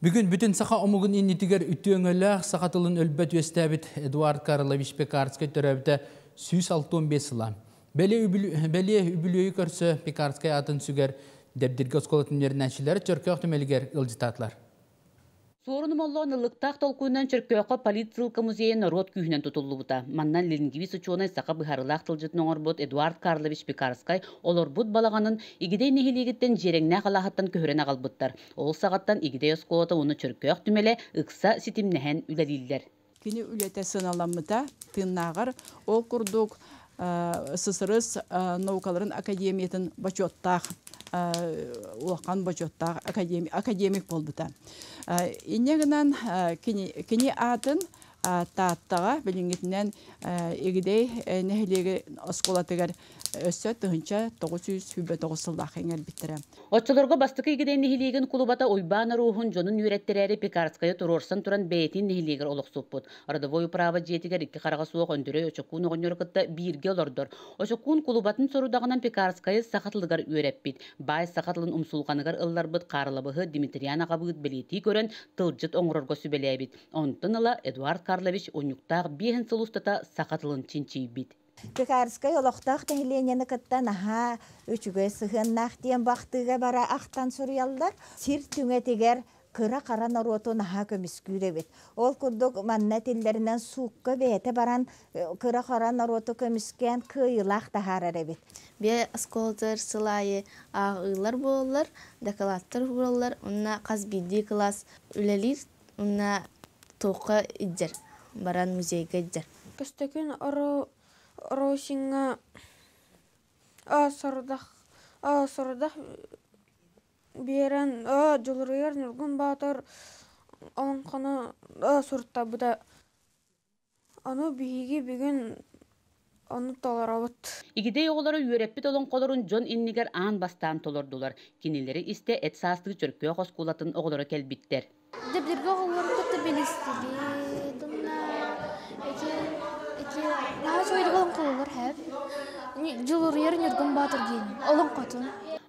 Бүгін бүтін сақа омугун иннитигер үттөңөлөк сақатылын өлбөт өстәбіт Эдуард Карлович Пекарскай төрөбіті сүйс 65 сыла. Бәле үбілөйі көрсі Пекарскай атын сүгер дәбдіргі осколатын ерінәшілері түркі өқтімелігер ылжытатлар. Sorunum olan ılıktaq tolkuundan Çörkööqa Politsiyalka muzeyin rot kühünen tutullu buta. Mannan Lingivisi uçuğuna saqa bıharılaq tılcıtın oğurbut Eduard Karlovich Pekarskay olorbut balağanın igidey nehiligitten jerengna qalahatan köhürene qalbuttar. Ol sağattan igidey oskoota onu Çörkööq tümele ıksa sitimnehen üleliller. Kini ülete sınalamıda tığnağır ol kurduk Sısırız Naukaların Akademiyetin başottaq улақан бачоттақ академик болбыта. Иннегінен кені атын тааттаға білінгетінен егідей нәхілегі осколатығар өссі тұхынша 909 сылдақ еңер біттірі. Отчыларға бастықы егідей нәхілеген кулубата ойбаны рухын жонын үйреттірәрі Пекарская тұрорсан тұран бәйтін нәхілегер олықсуп бұд. Радовой право жетігер екі қараға суық өндірі өчекуын оғынырықытта бірге олордыр. Өчекуын кулубатын сорудағынан Пекарская сақатылығар үйреп бит. Бай сақатылын умсулғанығар ыллар бұд қарылабығы Димитрияна қабығыт білеті көрін тылжыт оңырырға сүбелей бит. Онтын ыла Эдуард Карлович онюктақ бейін сылустата сақатылын чинчей бит. Пекарскай олоқтақ тәңіленені кіттен аға өчіге сығыннақ дейін бақтыға бара ақтан сұрыялдар. Сир түңетігер кыра қара наротын аға көміскүйре бет. Ол күрдік манна тілдерінен суққа бәйті баран кыра қара нароты көміскен кыйлақ тахарар бет. Бе осколтар сылайы ағылар болылар, декалаттар болылар, онна қазбиді класс үлелер, онна тоққа иджер, баран музейға иджер. Көстекін Росинга сордах берен жолырыр нұргын батыр алынқаны сұртта бұда аны бейге беген аны таларабыт. Игидей оғылары үйреппет олон қолырын жон иннигер аң бастан толордулар. Кенелері істе әт састығы Çörkööq оскулатын оғылары кәлбиттер. Дебдерге оғылары көтті белестіге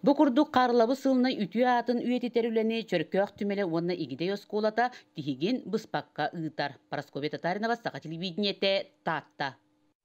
Бу курдук карлабы сылны үтү атын үйетитерүлени Çörkööq түмеле онна игидей оскулата тихигин быспакка ыытар. Парасковья Татаринова, Сақа телевидениете, Татта.